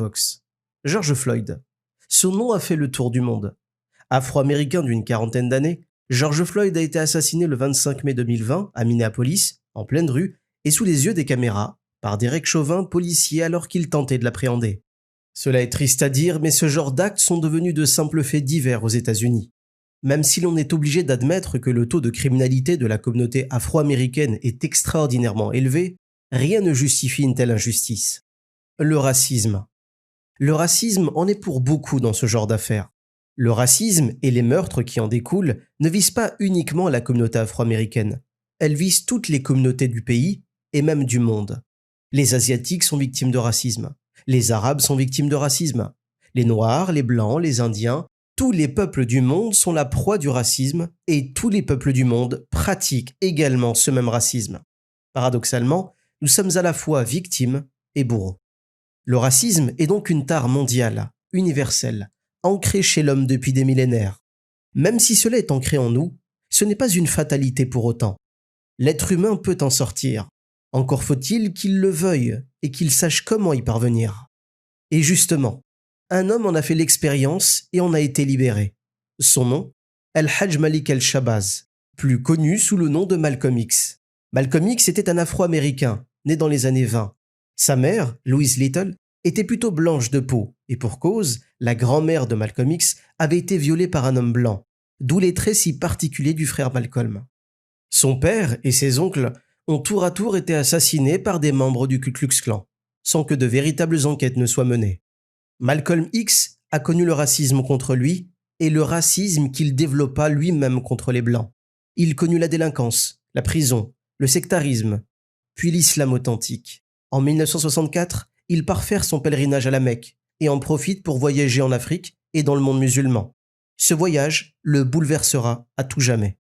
Vox. George Floyd. Son nom a fait le tour du monde. Afro-américain d'une quarantaine d'années, George Floyd a été assassiné le 25 mai 2020 à Minneapolis, en pleine rue, et sous les yeux des caméras, par Derek Chauvin, policier alors qu'il tentait de l'appréhender. Cela est triste à dire, mais ce genre d'actes sont devenus de simples faits divers aux États-Unis. Même si l'on est obligé d'admettre que le taux de criminalité de la communauté afro-américaine est extraordinairement élevé, rien ne justifie une telle injustice. Le racisme. Le racisme en est pour beaucoup dans ce genre d'affaires. Le racisme et les meurtres qui en découlent ne visent pas uniquement la communauté afro-américaine. Elles visent toutes les communautés du pays et même du monde. Les Asiatiques sont victimes de racisme. Les Arabes sont victimes de racisme. Les Noirs, les Blancs, les Indiens, tous les peuples du monde sont la proie du racisme et tous les peuples du monde pratiquent également ce même racisme. Paradoxalement, nous sommes à la fois victimes et bourreaux. Le racisme est donc une tare mondiale, universelle, ancrée chez l'homme depuis des millénaires. Même si cela est ancré en nous, ce n'est pas une fatalité pour autant. L'être humain peut en sortir. Encore faut-il qu'il le veuille et qu'il sache comment y parvenir. Et justement, un homme en a fait l'expérience et en a été libéré. Son nom, El-Hajj Malik El-Shabazz, plus connu sous le nom de Malcolm X. Malcolm X était un Afro-Américain, né dans les années 20. Sa mère, Louise Little, était plutôt blanche de peau, et pour cause, la grand-mère de Malcolm X avait été violée par un homme blanc, d'où les traits si particuliers du frère Malcolm. Son père et ses oncles ont tour à tour été assassinés par des membres du Ku Klux Klan, sans que de véritables enquêtes ne soient menées. Malcolm X a connu le racisme contre lui et le racisme qu'il développa lui-même contre les Blancs. Il connut la délinquance, la prison, le sectarisme, puis l'islam authentique. En 1964, il part faire son pèlerinage à la Mecque et en profite pour voyager en Afrique et dans le monde musulman. Ce voyage le bouleversera à tout jamais.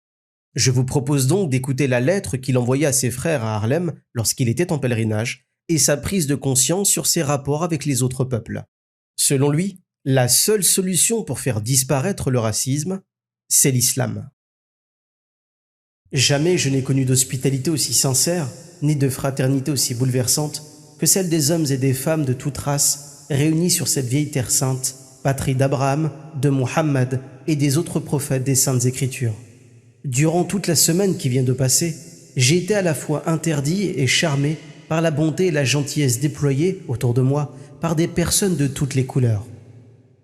Je vous propose donc d'écouter la lettre qu'il envoya à ses frères à Harlem lorsqu'il était en pèlerinage et sa prise de conscience sur ses rapports avec les autres peuples. Selon lui, la seule solution pour faire disparaître le racisme, c'est l'islam. Jamais je n'ai connu d'hospitalité aussi sincère, ni de fraternité aussi bouleversante que celle des hommes et des femmes de toute race réunis sur cette vieille terre sainte, patrie d'Abraham, de Mohammed et des autres prophètes des Saintes Écritures. Durant toute la semaine qui vient de passer, j'ai été à la fois interdit et charmé par la bonté et la gentillesse déployées autour de moi par des personnes de toutes les couleurs.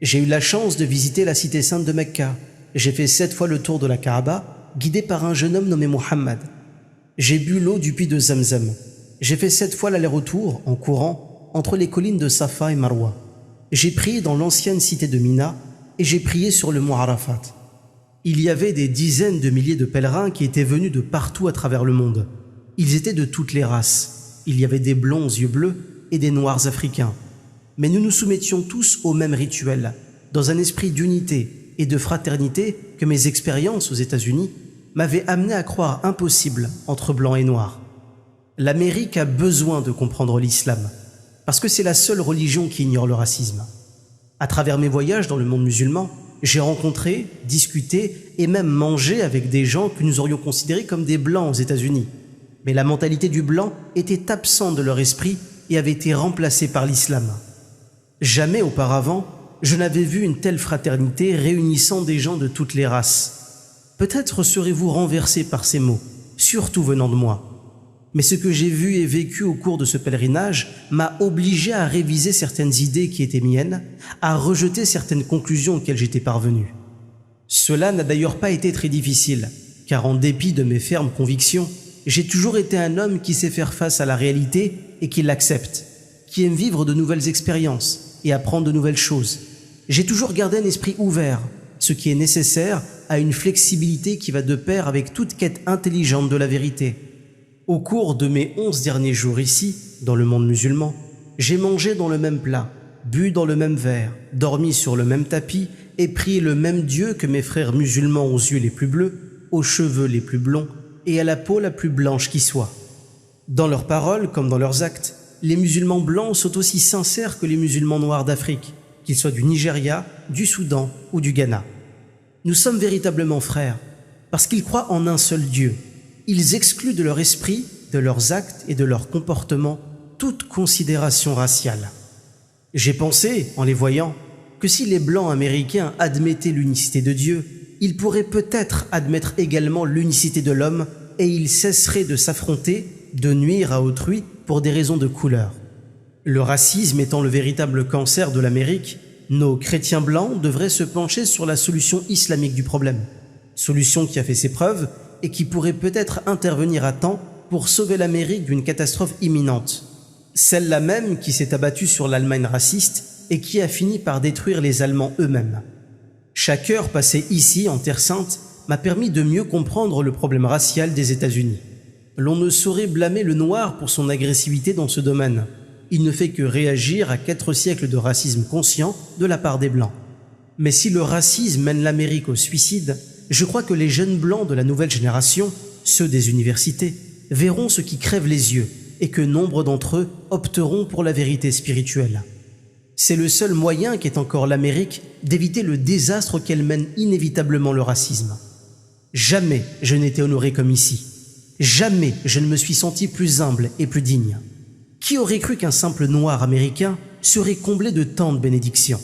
J'ai eu la chance de visiter la cité sainte de Mecca. J'ai fait 7 fois le tour de la Kaaba, guidé par un jeune homme nommé Mohammed. J'ai bu l'eau du puits de Zamzam. J'ai fait 7 fois l'aller-retour, en courant, entre les collines de Safa et Marwa. J'ai prié dans l'ancienne cité de Mina et j'ai prié sur le mont Arafat. Il y avait des dizaines de milliers de pèlerins qui étaient venus de partout à travers le monde. Ils étaient de toutes les races. Il y avait des blonds aux yeux bleus et des noirs africains. Mais nous nous soumettions tous au même rituel, dans un esprit d'unité et de fraternité que mes expériences aux États-Unis m'avaient amené à croire impossible entre blancs et noirs. L'Amérique a besoin de comprendre l'islam, parce que c'est la seule religion qui ignore le racisme. À travers mes voyages dans le monde musulman, j'ai rencontré, discuté et même mangé avec des gens que nous aurions considérés comme des blancs aux États-Unis. Mais la mentalité du blanc était absente de leur esprit et avait été remplacée par l'islam. Jamais auparavant, je n'avais vu une telle fraternité réunissant des gens de toutes les races. Peut-être serez-vous renversé par ces mots, surtout venant de moi. Mais ce que j'ai vu et vécu au cours de ce pèlerinage m'a obligé à réviser certaines idées qui étaient miennes, à rejeter certaines conclusions auxquelles j'étais parvenu. Cela n'a d'ailleurs pas été très difficile, car en dépit de mes fermes convictions, j'ai toujours été un homme qui sait faire face à la réalité et qui l'accepte, qui aime vivre de nouvelles expériences et apprendre de nouvelles choses. J'ai toujours gardé un esprit ouvert, ce qui est nécessaire à une flexibilité qui va de pair avec toute quête intelligente de la vérité. Au cours de mes 11 derniers jours ici, dans le monde musulman, j'ai mangé dans le même plat, bu dans le même verre, dormi sur le même tapis et prié le même Dieu que mes frères musulmans aux yeux les plus bleus, aux cheveux les plus blonds et à la peau la plus blanche qui soit. Dans leurs paroles comme dans leurs actes, les musulmans blancs sont aussi sincères que les musulmans noirs d'Afrique, qu'ils soient du Nigeria, du Soudan ou du Ghana. Nous sommes véritablement frères, parce qu'ils croient en un seul Dieu. Ils excluent de leur esprit, de leurs actes et de leur comportement toute considération raciale. J'ai pensé, en les voyant, que si les Blancs américains admettaient l'unicité de Dieu, ils pourraient peut-être admettre également l'unicité de l'homme et ils cesseraient de s'affronter, de nuire à autrui pour des raisons de couleur. Le racisme étant le véritable cancer de l'Amérique, nos chrétiens blancs devraient se pencher sur la solution islamique du problème. Solution qui a fait ses preuves et qui pourrait peut-être intervenir à temps pour sauver l'Amérique d'une catastrophe imminente. Celle-là même qui s'est abattue sur l'Allemagne raciste et qui a fini par détruire les Allemands eux-mêmes. Chaque heure passée ici, en Terre Sainte, m'a permis de mieux comprendre le problème racial des États-Unis. L'on ne saurait blâmer le noir pour son agressivité dans ce domaine. Il ne fait que réagir à 4 siècles de racisme conscient de la part des Blancs. Mais si le racisme mène l'Amérique au suicide, je crois que les jeunes Blancs de la nouvelle génération, ceux des universités, verront ce qui crève les yeux et que nombre d'entre eux opteront pour la vérité spirituelle. C'est le seul moyen qu'est encore l'Amérique d'éviter le désastre auquel mène inévitablement le racisme. Jamais je n'ai été honoré comme ici. Jamais je ne me suis senti plus humble et plus digne. Qui aurait cru qu'un simple noir américain serait comblé de tant de bénédictions?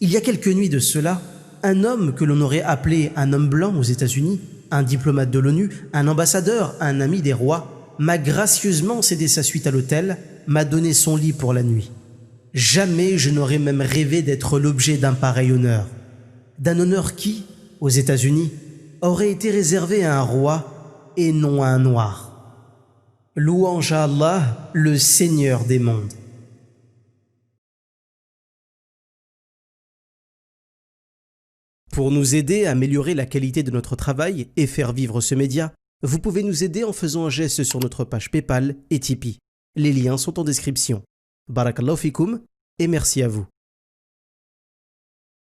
Il y a quelques nuits de cela, un homme que l'on aurait appelé un homme blanc aux États-Unis, un diplomate de l'ONU, un ambassadeur, un ami des rois, m'a gracieusement cédé sa suite à l'hôtel, m'a donné son lit pour la nuit. Jamais je n'aurais même rêvé d'être l'objet d'un pareil honneur. D'un honneur qui, aux États-Unis, aurait été réservé à un roi et non à un noir. Louange à Allah, le Seigneur des mondes. Pour nous aider à améliorer la qualité de notre travail et faire vivre ce média, vous pouvez nous aider en faisant un geste sur notre page PayPal et Tipeee. Les liens sont en description. Barakallahu fikoum et merci à vous.